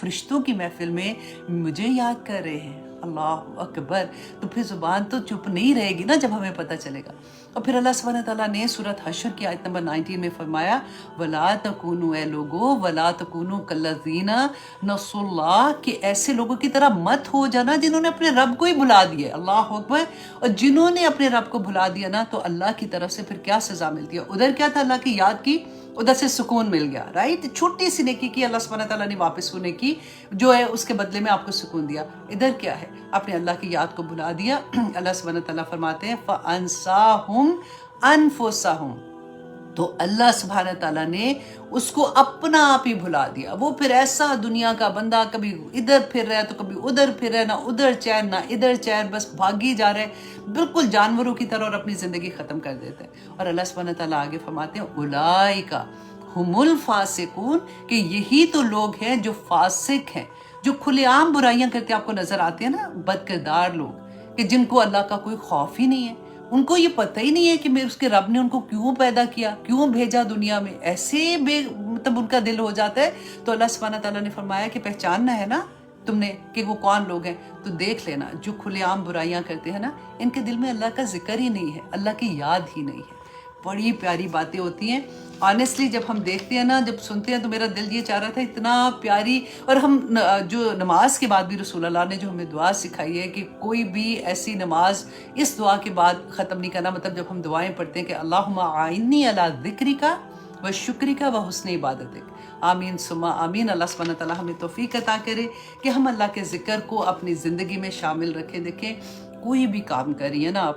فرشتوں کی محفل میں مجھے یاد کر رہے ہیں، اللہ اکبر. تو پھر زبان تو چپ نہیں رہے گی نا جب ہمیں پتہ چلے گا. اور پھر اللہ سبحانہ تعالیٰ نے سورۃ حشر کی آیت نمبر 19 میں فرمایا وَلَا تَكُونُوا، اے لوگو وَلَا تَكُونُوا كَالَّذِينَ نَسُوا اللَّهَ، کہ ایسے لوگوں کی طرح مت ہو جانا جنہوں نے اپنے رب کو ہی بھلا دیا. اللہ اکبر. اور جنہوں نے اپنے رب کو بھلا دیا نا تو اللہ کی طرف سے پھر کیا سزا ملتی ہے. ادھر کیا تھا، اللہ کی یاد کی، ادھر سے سکون مل گیا، رائٹ. چھوٹی سی نیکی کی اللہ سبحانہ تعالیٰ نے واپس ہونے کی جو ہے اس کے بدلے میں آپ کو سکون دیا. ادھر کیا ہے، آپ نے اللہ کی یاد کو بھلا دیا. اللہ سبحانہ تعالیٰ فرماتے ہیں فَأَنسَاهُمْ أَنفُسَهُمْ، تو اللہ سبحانہ تعالیٰ نے اس کو اپنا آپ ہی بھلا دیا. وہ پھر ایسا دنیا کا بندہ کبھی ادھر پھر رہا ہے تو کبھی ادھر پھر رہا ہے، نہ ادھر چین نہ ادھر چین، بس بھاگی جا رہے ہیں بالکل جانوروں کی طرح، اور اپنی زندگی ختم کر دیتے ہیں. اور اللہ سبحانہ تعالیٰ آگے فرماتے ہیں اولئک ہم الفاسقون، کہ یہی تو لوگ ہیں جو فاسق ہیں، جو کھلے عام برائیاں کرتے آپ کو نظر آتے ہیں نا، بد کردار لوگ، کہ جن کو اللہ کا کوئی خوف ہی نہیں ہے. ان کو یہ پتہ ہی نہیں ہے کہ میرے اس کے رب نے ان کو کیوں پیدا کیا، کیوں بھیجا دنیا میں. ایسے مطلب ان کا دل ہو جاتا ہے. تو اللہ سبحانہ تعالیٰ نے فرمایا کہ پہچاننا ہے نا تم نے کہ وہ کون لوگ ہیں، تو دیکھ لینا جو کھلے عام برائیاں کرتے ہیں نا، ان کے دل میں اللہ کا ذکر ہی نہیں ہے، اللہ کی یاد ہی نہیں ہے. بڑی پیاری باتیں ہوتی ہیں. آنیسٹلی جب ہم دیکھتے ہیں نا، جب سنتے ہیں تو میرا دل یہ چاہ رہا تھا اتنا پیاری. اور ہم جو نماز کے بعد بھی رسول اللہ نے جو ہمیں دعا سکھائی ہے کہ کوئی بھی ایسی نماز اس دعا کے بعد ختم نہیں کرنا. مطلب جب ہم دعائیں پڑھتے ہیں کہ اللہم اعنی علی ذکرک و شکرک و حسن عبادتک، آمین ثم آمین. اللہ سبحانہ تعالیٰ ہمیں توفیق عطا کرے کہ ہم اللہ کے ذکر کو اپنی زندگی میں شامل رکھیں. دیکھیں کوئی بھی کام کر رہی ہے نا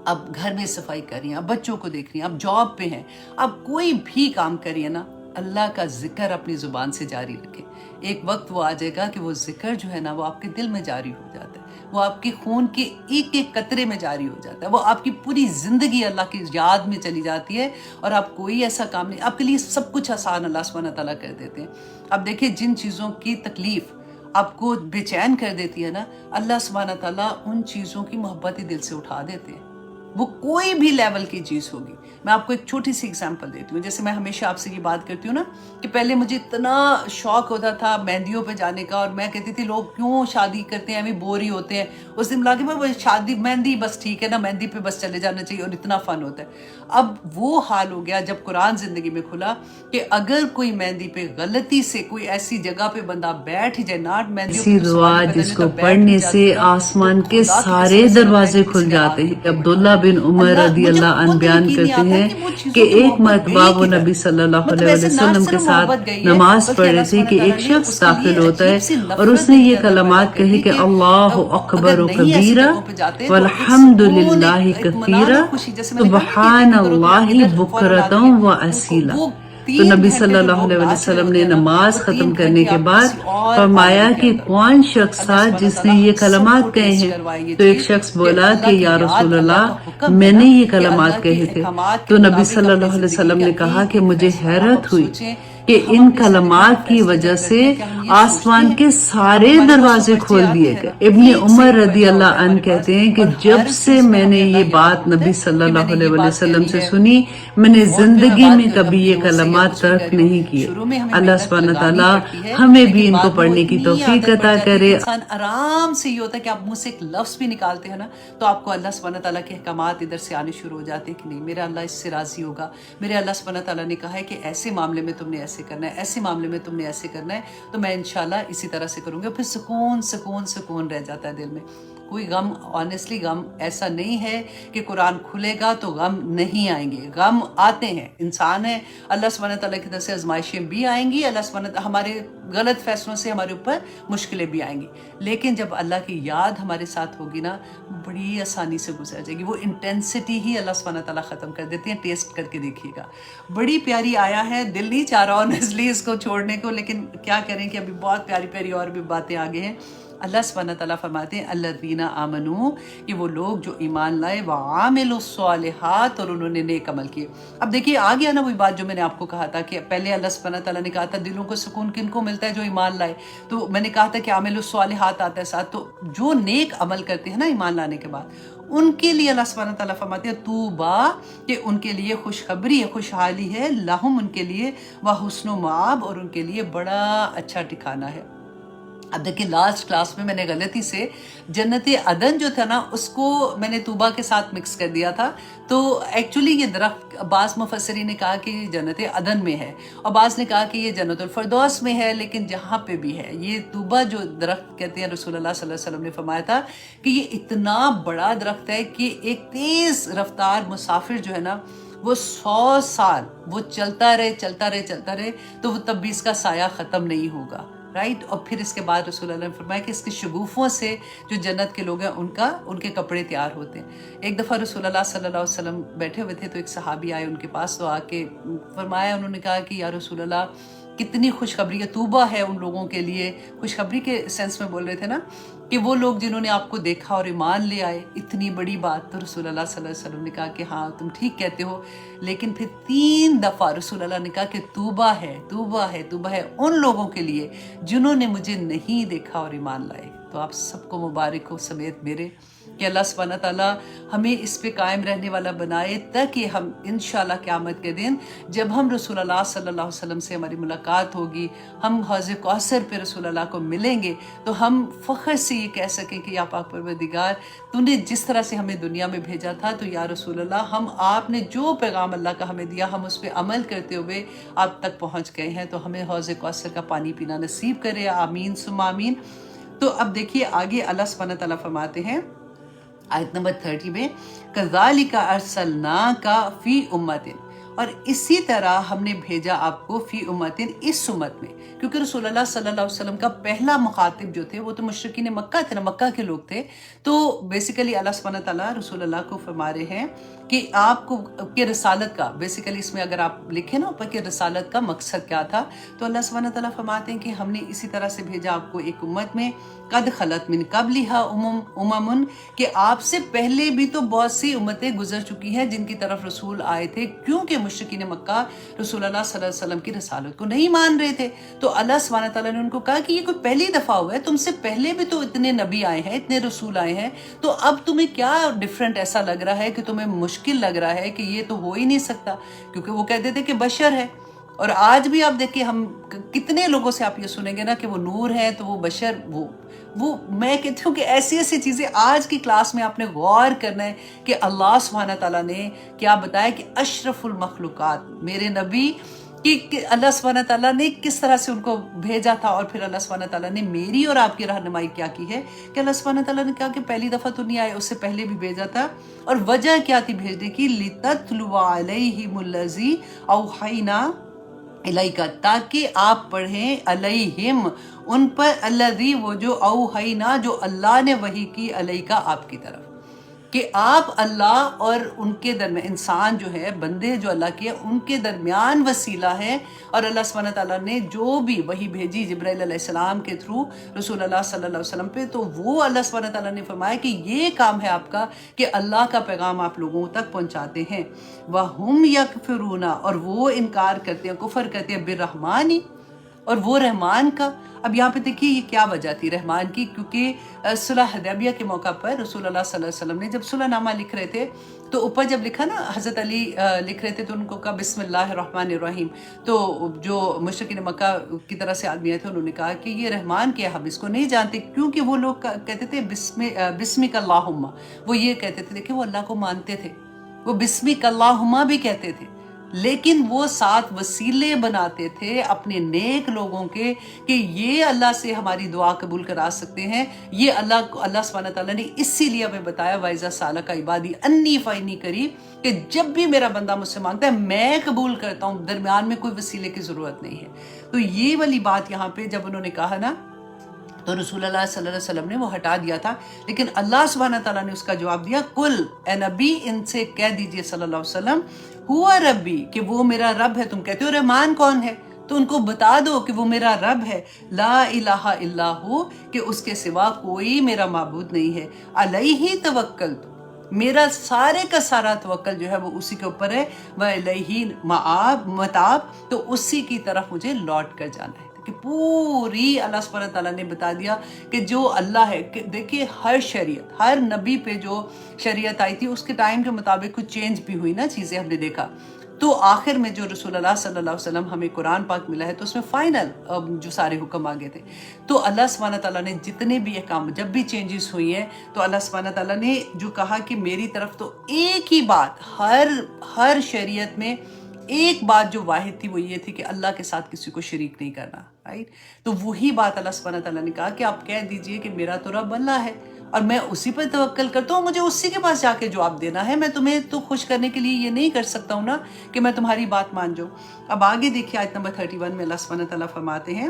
اب گھر میں صفائی کر رہی ہیں، اب بچوں کو دیکھ رہی ہیں، اب جاب پہ ہیں، اب کوئی بھی کام کر رہی ہے نا، اللہ کا ذکر اپنی زبان سے جاری رکھے. ایک وقت وہ آ جائے گا کہ وہ ذکر جو ہے نا وہ آپ کے دل میں جاری ہو جاتا ہے، وہ آپ کے خون کے ایک ایک قطرے میں جاری ہو جاتا ہے، وہ آپ کی پوری زندگی اللہ کی یاد میں چلی جاتی ہے. اور آپ کوئی ایسا کام نہیں، آپ کے لیے سب کچھ آسان اللہ سبحانہ تعالیٰ کر دیتے ہیں. اب دیکھیں جن چیزوں کی تکلیف آپ کو بے چین کر دیتی ہے نا، اللہ سبحانہ تعالیٰ ان چیزوں کی محبت ہی دل سے اٹھا دیتے ہیں. وہ کوئی بھی لیول کی چیز ہوگی. میں آپ کو ایک چھوٹی سی اگزامپل دیتی ہوں. جیسے میں ہمیشہ آپ سے یہ بات کرتی ہوں نا کہ پہلے مجھے اتنا شوق ہوتا تھا مہندیوں پہ جانے کا، اور میں کہتی تھی لوگ کیوں شادی کرتے ہیں، ہمیں بور ہی ہوتے ہیں. اس دن ملا کے شادی مہندی بس ٹھیک ہے نا، مہندی پہ بس چلے جانا چاہیے اور اتنا فن ہوتا ہے. اب وہ حال ہو گیا جب قرآن زندگی میں کھلا کہ اگر کوئی مہندی پہ غلطی سے کوئی ایسی جگہ پہ بندہ بیٹھ جائے نا، ایسی دعا جس کو پڑھنے سے آسمان کے سارے دروازے کھل جاتے ہیں. عبداللہ بن عمر رضی اللہ عنہ بیان کرتے ہیں کہ ایک مرتبہ وہ نبی صلی اللہ علیہ وسلم کے ساتھ نماز پڑھ رہے تھے کہ ایک شخص داخل ہوتا ہے اور اس نے یہ کلمات کہے کہ اللہ اکبر و کبیرہ والحمد للہ کثیرہ سبحان اللہ بکرۃ و اصیلا. تو نبی صلی اللہ علیہ وسلم نے نماز ختم کرنے کے بعد فرمایا کہ کون شخص تھا جس نے یہ کلمات کہے ہیں؟ تو ایک شخص بولا کہ یا رسول اللہ میں نے یہ کلمات کہے تھے. تو نبی صلی اللہ علیہ وسلم نے کہا کہ مجھے حیرت ہوئی کہ ان کلمات کی وجہ سے آسمان کے سارے دروازے کھول دیے گئے. ابن عمر رضی اللہ عنہ کہتے ہیں کہ جب سے میں نے یہ بات نبی صلی اللہ علیہ وسلم سے سنی، میں نے زندگی میں کبھی یہ کلمات ترک نہیں کیے. اللہ سبحانہ تعالیٰ ہمیں بھی ان کو پڑھنے کی توفیق عطا کرے. انسان آرام سے یہ ہوتا ہے کہ آپ منہ سے ایک لفظ بھی نکالتے ہیں نا تو آپ کو اللہ سبحانہ تعالیٰ کے احکامات ادھر سے آنے شروع ہو جاتے ہیں کہ نہیں میرا اللہ اس سے راضی ہوگا، میرے اللہ سبحانہ تعالیٰ نے کہا ہے کہ ایسے معاملے میں تم نے ایسے کرنا ہے، ایسے معاملے میں تم نے ایسے کرنا ہے، تو میں انشاءاللہ اسی طرح سے کروں گا. پھر سکون سکون سکون رہ جاتا ہے دل میں. کوئی غم، آنیسٹلی غم ایسا نہیں ہے کہ قرآن کھلے گا تو غم نہیں آئیں گے. غم آتے ہیں، انسان ہے، اللہ سبحانہ تعالیٰ کی طرف سے آزمائشیں بھی آئیں گی، اللہ سبحانہ تعالیٰ ہمارے غلط فیصلوں سے ہمارے اوپر مشکلیں بھی آئیں گی. لیکن جب اللہ کی یاد ہمارے ساتھ ہوگی نا بڑی آسانی سے گزر جائے گی. وہ انٹینسٹی ہی اللہ سبحانہ تعالیٰ ختم کر دیتے ہیں. ٹیسٹ کر کے دیکھیے گا، بڑی پیاری آیا ہے. دل نہیں چاہ رہا آنیسٹلی اس کو چھوڑنے کو، لیکن کیا کریں کہ ابھی بہت پیاری پیاری اور بھی باتیں آگے ہیں. اللہ سبحانہ تعالیٰ فرماتے ہیں الذین آمنو کہ وہ لوگ جو ایمان لائے وعاملوا الصالحات اور انہوں نے نیک عمل کیے. اب دیکھیے آ گیا نا وہی بات جو میں نے آپ کو کہا تھا کہ پہلے اللہ سبحانہ تعالیٰ نے کہا تھا دلوں کو سکون کن کو ملتا ہے جو ایمان لائے, تو میں نے کہا تھا کہ عاملوا الصالحات آتا ہے ساتھ, تو جو نیک عمل کرتے ہیں نا ایمان لانے کے بعد ان کے لیے اللہ سبحانہ تعالیٰ فرماتے ہیں طوبیٰ کہ ان کے لیے خوشخبری ہے, خوشحالی ہے, لہم ان کے لیے وحسن مآب اور ان کے لیے بڑا اچھا ٹھکانہ ہے. اب دیکھیں لاسٹ کلاس میں نے غلطی سے جنت عدن جو تھا نا اس کو میں نے طوبیٰ کے ساتھ مکس کر دیا تھا, تو ایکچولی یہ درخت بعض مفسرین نے کہا کہ یہ جنت عدن میں ہے اور بعض نے کہا کہ یہ جنت الفردوس میں ہے, لیکن جہاں پہ بھی ہے یہ طوبیٰ جو درخت کہتے ہیں رسول اللہ صلی اللہ علیہ وسلم نے فرمایا تھا کہ یہ اتنا بڑا درخت ہے کہ ایک تیز رفتار مسافر جو ہے نا وہ 100 سال وہ چلتا رہے تو وہ تب بھی اس کا سایہ ختم نہیں ہوگا, رائٹ. اور پھر اس کے بعد رسول اللہ نے فرمایا کہ اس کے شگوفوں سے جو جنت کے لوگ ہیں ان کے کپڑے تیار ہوتے ہیں. ایک دفعہ رسول اللہ صلی اللہ علیہ وسلم بیٹھے ہوئے تھے تو ایک صحابی آئے ان کے پاس, تو آ کے فرمایا, انہوں نے کہا کہ یا رسول اللہ کتنی خوشخبری ہے, طوبیٰ ہے ان لوگوں کے لیے. خوشخبری کے سینس میں بول رہے تھے نا کہ وہ لوگ جنہوں نے آپ کو دیکھا اور ایمان لے آئے, اتنی بڑی بات. تو رسول اللہ صلی اللہ علیہ وسلم نے کہا کہ ہاں تم ٹھیک کہتے ہو, لیکن پھر 3 دفعہ رسول اللہ نے کہا کہ طوبیٰ ہے ان لوگوں کے لیے جنہوں نے مجھے نہیں دیکھا اور ایمان لائے. تو آپ سب کو مبارک ہو سمیت میرے کہ اللہ سبحانہ تعالیٰ ہمیں اس پہ قائم رہنے والا بنائے تاکہ ہم انشاءاللہ قیامت کے دن جب ہم رسول اللہ صلی اللہ علیہ وسلم سے ہماری ملاقات ہوگی, ہم حوض کوثر پہ رسول اللہ کو ملیں گے, تو ہم فخر سے یہ کہہ سکیں کہ یا پاک پروردگار تو نے جس طرح سے ہمیں دنیا میں بھیجا تھا, تو یا رسول اللہ ہم آپ نے جو پیغام اللہ کا ہمیں دیا ہم اس پہ عمل کرتے ہوئے آپ تک پہنچ گئے ہیں, تو ہمیں حوض کوثر کا پانی پینا نصیب کرے, آمین ثم آمین. تو اب دیکھیے آگے اللہ سبحانہ تعالیٰ فرماتے ہیں آیت نمبر 30 میں کذالک ارسلناک فی امت, اور اسی طرح ہم نے بھیجا آپ کو فی امت اس امت میں, کیونکہ رسول اللہ صلی اللہ علیہ وسلم کا پہلا مخاطب جو تھے وہ تو مشرکین مکہ تھے نا, مکہ کے لوگ تھے. تو بیسیکلی اللہ سبحانہ تعالیٰ رسول اللہ کو فرما رہے ہیں کہ آپ کو کہ رسالت کا, بیسیکلی اس میں اگر آپ لکھیں نا اوپر کہ رسالت کا مقصد کیا تھا, تو اللہ سبحانہ تعالیٰ فرماتے ہیں کہ ہم نے اسی طرح سے بھیجا آپ کو ایک امت میں قد خلت من قبلھا امم کہ آپ سے پہلے بھی تو بہت سی امتیں گزر چکی ہیں جن کی طرف رسول آئے تھے, کیونکہ مشرکین مکہ رسول اللہ صلی اللہ علیہ وسلم کی رسالت کو نہیں مان رہے تھے. تو اللہ سبحانہ تعالیٰ نے ان کو کہا کہ یہ کوئی پہلی دفعہ ہوا ہے, تم سے پہلے بھی تو اتنے نبی آئے ہیں, اتنے رسول آئے ہیں, تو اب تمہیں کیا ڈیفرنٹ ایسا لگ رہا ہے کہ تمہیں مشکل لگ رہا ہے کہ یہ تو ہو ہی نہیں سکتا, کیونکہ وہ کہتے تھے کہ بشر ہے. اور آج بھی آپ دیکھیں ہم کتنے لوگوں سے آپ یہ سنیں گے نا کہ وہ نور ہے تو وہ بشر, وہ میں کہتی ہوں کہ ایسی چیزیں آج کی کلاس میں آپ نے غور کرنا ہے کہ اللہ سبحانہ تعالیٰ نے کیا بتایا کہ اشرف المخلوقات میرے نبی کہ اللہ سبحانہ تعالیٰ نے کس طرح سے ان کو بھیجا تھا, اور پھر اللہ سبحانہ تعالیٰ نے میری اور آپ کی رہنمائی کیا کی ہے کہ اللہ سبحانہ تعالیٰ نے کہا کہ پہلی دفعہ تو نہیں آئے, اس سے پہلے بھی بھیجا تھا. اور وجہ کیا تھی بھیجنے کی, لِتَتْلُوَ عَلَيْهِمُ الَّذِي أَوْحَيْنَا الیک, تاکہ آپ پڑھیں علیہم ان پر, الذی وہ جو اوحینا جو اللہ نے وحی کی, علیک آپ کی طرف, کہ آپ اللہ اور ان کے درمیان انسان جو ہے بندے جو اللہ کے ان کے درمیان وسیلہ ہے. اور اللہ سبحانہ تعالیٰ نے جو بھی وحی بھیجی جبرائیل علیہ السلام کے تھرو رسول اللہ صلی اللہ علیہ وسلم پہ, تو وہ اللہ سبحانہ تعالیٰ نے فرمایا کہ یہ کام ہے آپ کا کہ اللہ کا پیغام آپ لوگوں تک پہنچاتے ہیں. وَهُمْ يَكْفِرُونَ اور وہ انکار کرتے ہیں, کفر کرتے ہیں, بِالرحمٰنِ اور وہ رحمان کا. اب یہاں پہ دیکھیے یہ کیا وجہ تھی رحمان کی, کیونکہ صلح حدیبیہ کے موقع پر رسول اللہ صلی اللہ علیہ وسلم نے جب صلح نامہ لکھ رہے تھے تو اوپر جب لکھا نا حضرت علی لکھ رہے تھے تو ان کو کہا بسم اللہ الرحمن الرحیم. تو جو مشرکین مکہ کی طرح سے آدمی آئے تھے انہوں نے کہا کہ یہ رحمان کیا, ہم اس کو نہیں جانتے, کیونکہ وہ لوگ کہتے تھے بسمک اللہم, وہ یہ کہتے تھے کہ وہ اللہ کو مانتے تھے, وہ بسمک اللہم بھی کہتے تھے, لیکن وہ 7 وسیلے بناتے تھے اپنے نیک لوگوں کے کہ یہ اللہ سے ہماری دعا قبول کرا سکتے ہیں. یہ اللہ سبحانہ تعالیٰ نے اسی لیے ہمیں بتایا وَإِذَا سَأَلَكَ عِبَادِي أَنِّي فَإِنِّي قَرِيبٌ کہ جب بھی میرا بندہ مجھ سے مانگتا ہے میں قبول کرتا ہوں, درمیان میں کوئی وسیلے کی ضرورت نہیں ہے. تو یہ والی بات یہاں پہ جب انہوں نے کہا نا تو رسول اللہ صلی اللہ علیہ وسلم نے وہ ہٹا دیا تھا, لیکن اللہ سبحانہ تعالیٰ نے اس کا جواب دیا, کل اے نبی ان سے کہہ دیجئے صلی اللہ علیہ وسلم ہوا ربی کہ وہ میرا رب ہے. تم کہتے ہو رحمان کون ہے, تو ان کو بتا دو کہ وہ میرا رب ہے، لا الہ الا ہو، کہ اس کے سوا کوئی میرا معبود نہیں ہے، علیہ توکلت، میرا سارے کا سارا توکل جو ہے وہ اسی کے اوپر ہے، وَإِلَيْهِ مَتَاب، تو اسی کی طرف مجھے لوٹ کر جانا ہے۔ کہ پوری اللہ سبحانہ تعالیٰ نے بتا دیا کہ جو اللہ ہے، کہ دیکھیے ہر شریعت، ہر نبی پہ جو شریعت آئی تھی اس کے ٹائم کے مطابق کچھ چینج بھی ہوئی نا چیزیں، ہم نے دیکھا۔ تو آخر میں جو رسول اللہ صلی اللہ علیہ وسلم ہمیں قرآن پاک ملا ہے تو اس میں فائنل جو سارے حکم آگے تھے، تو اللہ سبحانہ تعالیٰ نے جتنے بھی احکام، جب بھی چینجز ہوئی ہیں تو اللہ سبحانہ تعالیٰ نے جو کہا کہ میری طرف تو ایک ہی بات، ہر شریعت میں ایک بات جو واحد تھی وہ یہ تھی کہ اللہ کے ساتھ کسی کو شریک نہیں کرنا، رائٹ؟ تو وہی بات اللہ سبحانہ تعالیٰ نے کہا کہ آپ کہہ دیجئے کہ میرا تو رب اللہ ہے اور میں اسی پر توکل کرتا ہوں، مجھے اسی کے پاس جا کے جواب دینا ہے، میں تمہیں تو خوش کرنے کے لیے یہ نہیں کر سکتا ہوں نا کہ میں تمہاری بات مان جاؤں۔ اب آگے دیکھیے آیت نمبر 31 میں اللہ سبحانہ تعالیٰ فرماتے ہیں،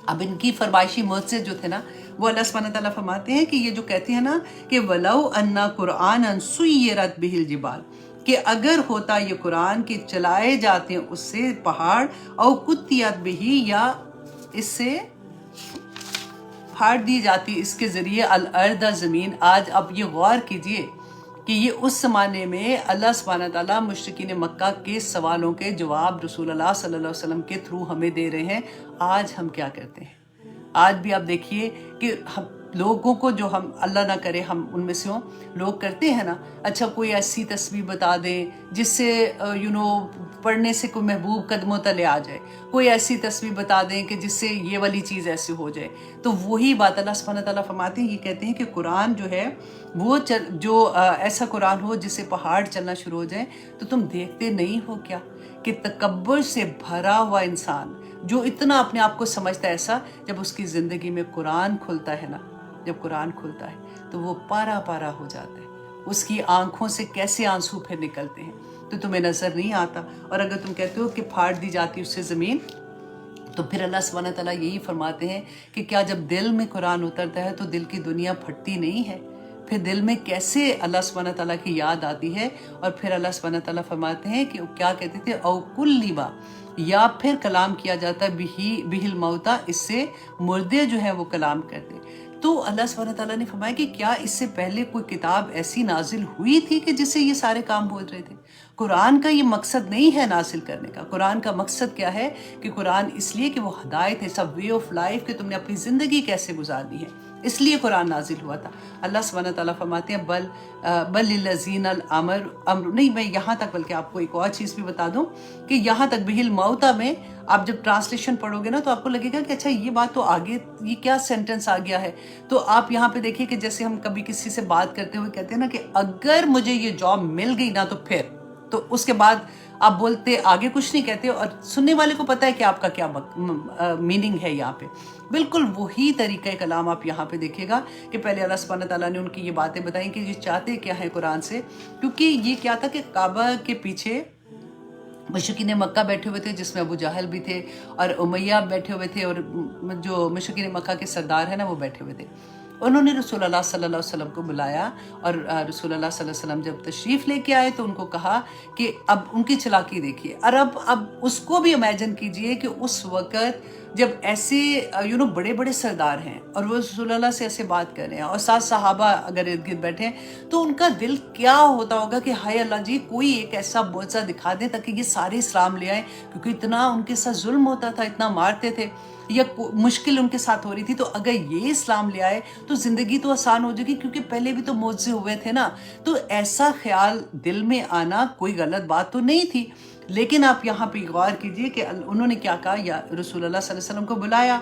اب ان کی فرمائشی معجزے جو تھے نا وہ اللہ سبحانہ تعالیٰ فرماتے ہیں کہ یہ جو کہتے ہیں نا کہ وَلَوْ أَنَّ قُرْآنًا سُيِّرَتْ بِهِ الْجِبَالُ، کہ اگر ہوتا یہ قرآن کہ چلائے جاتے ہیں اس سے پہاڑ، او قُطِّعَتْ بِهِ، یا اس سے پھاڑ دی جاتی اس کے ذریعے الارض، زمین۔ آج اب یہ غور کیجئے کہ یہ اس زمانے میں اللہ سبحانہ تعالیٰ مشرکین مکہ کے سوالوں کے جواب رسول اللہ صلی اللہ علیہ وسلم کے تھرو ہمیں دے رہے ہیں۔ آج ہم کیا کرتے ہیں؟ آج بھی آپ دیکھیے کہ لوگوں کو جو ہم، اللہ نہ کرے ہم ان میں سے ہوں، لوگ کرتے ہیں نا، اچھا کوئی ایسی تصویر بتا دیں جس سے پڑھنے سے کوئی محبوب قدموں تلے آ جائے، کوئی ایسی تصویر بتا دیں کہ جس سے یہ والی چیز ایسی ہو جائے، تو وہی بات اللہ سبحانہ تعالیٰ فرماتے ہیں، یہ کہتے ہیں کہ قرآن جو ہے وہ جو ایسا قرآن ہو جس سے پہاڑ چلنا شروع ہو جائے، تو تم دیکھتے نہیں ہو کیا کہ تکبر سے بھرا ہوا انسان جو اتنا اپنے آپ کو سمجھتا ہے ایسا، جب اس کی زندگی میں قرآن کھلتا ہے نا، جب قرآن کھلتا ہے تو وہ پارا پارا ہو جاتا ہے، اس کی آنکھوں سے کیسے آنسو پھر نکلتے ہیں، تو تمہیں نظر نہیں آتا۔ اور اگر تم کہتے ہو کہ پھاڑ دی جاتی اس سے زمین، تو پھر اللہ سبحانہ تعالیٰ یہی فرماتے ہیں کہ کیا جب دل میں قرآن اترتا ہے تو دل کی دنیا پھٹتی نہیں ہے؟ پھر دل میں کیسے اللہ سبحانہ تعالیٰ کی یاد آتی ہے؟ اور پھر اللہ سبحانہ تعالیٰ فرماتے ہیں کہ کیا کہتے تھے، او کلیبا، یا پھر کلام کیا جاتا ہے بِهِ الْمَوْتَى، اس سے مردے جو ہیں وہ کلام کرتے۔ تو اللہ سبحانہ تعالیٰ نے فرمایا کہ کیا اس سے پہلے کوئی کتاب ایسی نازل ہوئی تھی کہ جس سے یہ سارے کام ہو رہے تھے؟ قرآن کا یہ مقصد نہیں ہے نازل کرنے کا۔ قرآن کا مقصد کیا ہے کہ قرآن اس لیے کہ وہ ہدایت ہے، سب وے آف لائف، کہ تم نے اپنی زندگی کیسے گزارنی ہے، اس لیے قرآن نازل ہوا تھا۔ اللہ سبحانہ تعالیٰ فرماتے ہیں بل للذین الامر، نہیں، میں یہاں تک بلکہ آپ کو ایک اور چیز بھی بتا دوں کہ یہاں تک بِهِ الْمَوْتَى میں آپ جب ٹرانسلیشن پڑھو گے نا تو آپ کو لگے گا کہ اچھا یہ بات تو آگے، یہ کیا سینٹنس آ گیا ہے؟ تو آپ یہاں پہ دیکھیے کہ جیسے ہم کبھی کسی سے بات کرتے ہوئے کہتے ہیں نا کہ اگر مجھے یہ جاب مل گئی نا تو پھر، تو اس کے بعد آپ بولتے آگے کچھ نہیں کہتے، اور سننے والے کو پتہ ہے کہ آپ کا کیا میننگ ہے یہاں پہ۔ بالکل وہی طریقہ کلام آپ یہاں پہ دیکھیے گا کہ پہلے اللہ سبحانہ تعالیٰ نے ان کی یہ باتیں بتائیں کہ یہ چاہتے کیا ہیں قرآن سے، کیونکہ یہ کیا تھا کہ کعبہ کے پیچھے مشرکین مکہ بیٹھے ہوئے تھے، جس میں ابو جہل بھی تھے اور امیہ بیٹھے ہوئے تھے، اور جو مشرکین مکہ کے سردار ہیں نا وہ بیٹھے ہوئے تھے۔ انہوں نے رسول اللہ صلی اللہ علیہ وسلم کو بلایا، اور رسول اللہ صلی اللہ علیہ وسلم جب تشریف لے کے آئے تو ان کو کہا کہ اب ان کی چلاکی دیکھیے، اور اب اس کو بھی امیجن کیجئے کہ اس وقت جب ایسے بڑے بڑے سردار ہیں اور وہ رسول اللہ سے ایسے بات کر رہے ہیں، اور ساتھ صحابہ اگر ارد گرد بیٹھے ہیں، تو ان کا دل کیا ہوتا ہوگا کہ ہائے اللہ جی کوئی ایک ایسا معجزہ دکھا دیں تاکہ یہ سارے اسلام لے آئیں، کیونکہ اتنا ان کے ساتھ ظلم ہوتا تھا، اتنا مارتے تھے، یا مشکل ان کے ساتھ ہو رہی تھی، تو اگر یہ اسلام لے آئے تو زندگی تو آسان ہو جائے گی، کیونکہ پہلے بھی تو معجزے ہوئے تھے نا۔ تو ایسا خیال دل میں آنا کوئی غلط بات تو نہیں تھی، لیکن آپ یہاں پہ غور کیجئے کہ انہوں نے کیا کہا، یا رسول اللہ صلی اللہ علیہ وسلم کو بلایا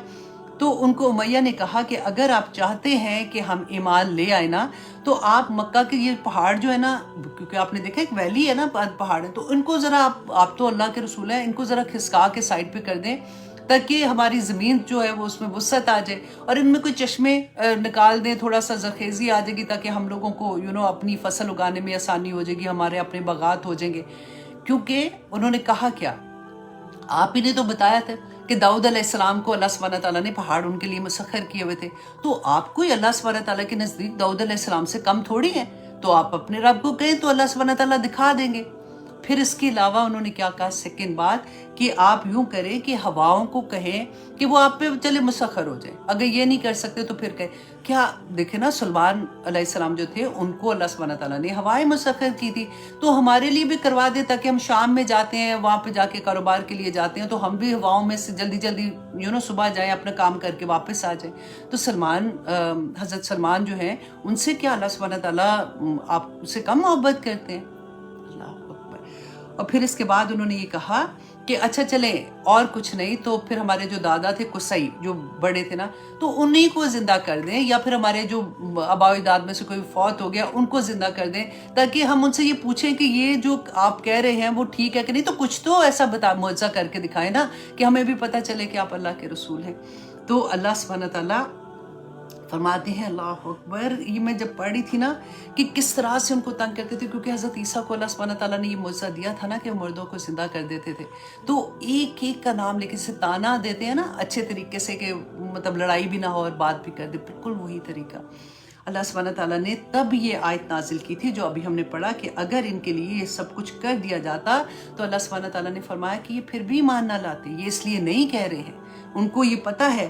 تو ان کو امیہ نے کہا کہ اگر آپ چاہتے ہیں کہ ہم ایمان لے آئے نا تو آپ مکہ کے یہ پہاڑ جو ہے نا، کیونکہ آپ نے دیکھا ایک ویلی ہے نا، پہاڑ ہے، تو ان کو ذرا آپ تو اللہ کے رسول ہیں، ان کو ذرا کھسکا کے سائڈ پہ کر دیں تاکہ ہماری زمین جو ہے وہ اس میں وسعت آ جائے، اور ان میں کوئی چشمے نکال دیں، تھوڑا سا زرخیزی آ جائے گی تاکہ ہم لوگوں کو اپنی فصل اگانے میں آسانی ہو جائے گی، ہمارے اپنے باغات ہو جائیں گے۔ کیونکہ انہوں نے کہا کیا، آپ ہی نے تو بتایا تھا کہ داؤد علیہ السلام کو اللہ سبحانہ تعالیٰ نے پہاڑ ان کے لیے مسخر کیے ہوئے تھے، تو آپ کوئی اللہ سبحانہ تعالیٰ کے نزدیک داؤد علیہ السلام سے کم تھوڑی ہیں، تو آپ اپنے رب کو کہیں تو اللہ سبحانہ تعالیٰ دکھا دیں گے۔ پھر اس کے علاوہ انہوں نے کیا کہا سیکنڈ بات کہ آپ یوں کریں کہ ہواؤں کو کہیں کہ وہ آپ پہ چلے مسخر ہو جائیں، اگر یہ نہیں کر سکتے تو پھر کہیں کیا دیکھیں نا سلیمان علیہ السلام جو تھے ان کو اللہ سبحانہ تعالیٰ نے ہوائیں مسخر کی تھی، تو ہمارے لیے بھی کروا دے تاکہ ہم شام میں جاتے ہیں وہاں پہ جا کے کاروبار کے لیے جاتے ہیں تو ہم بھی ہواؤں میں سے جلدی جلدی صبح جائیں اپنا کام کر کے واپس آ جائیں۔ تو حضرت سلمان جو ہیں ان سے کیا اللہ سبحانہ تعالیٰ آپ سے کم محبت کرتے ہیں؟ اللہ اکبر۔ اور پھر اس کے بعد انہوں نے یہ کہا کہ اچھا چلیں اور کچھ نہیں تو پھر ہمارے جو دادا تھے قصی جو بڑے تھے نا تو انہی کو زندہ کر دیں، یا پھر ہمارے جو آباء و اجداد میں سے کوئی فوت ہو گیا ان کو زندہ کر دیں، تاکہ ہم ان سے یہ پوچھیں کہ یہ جو آپ کہہ رہے ہیں وہ ٹھیک ہے کہ نہیں، تو کچھ تو ایسا معجزہ کر کے دکھائیں نا کہ ہمیں بھی پتہ چلے کہ آپ اللہ کے رسول ہیں۔ تو اللہ سبحانہ تعالیٰ فرماتے ہیں اللہ اکبر، یہ میں جب پڑھی تھی نا کہ کس طرح سے ان کو تنگ کرتے تھے، کیونکہ حضرت عیسیٰ کو اللہ سبحانہ تعالیٰ نے یہ معجزہ دیا تھا نا کہ مردوں کو زندہ کر دیتے تھے، تو ایک ایک کا نام لے کے سے تانا دیتے ہیں نا اچھے طریقے سے کہ مطلب لڑائی بھی نہ ہو اور بات بھی کر دے، بالکل وہی طریقہ اللہ سبحانہ تعالیٰ نے تب یہ آیت نازل کی تھی جو ابھی ہم نے پڑھا کہ اگر ان کے لیے یہ سب کچھ کر دیا جاتا تو اللہ سبحانہ تعالیٰ نے فرمایا کہ یہ پھر بھی مان نہ لاتے، یہ اس لیے نہیں کہہ رہے ہیں، ان کو یہ پتہ ہے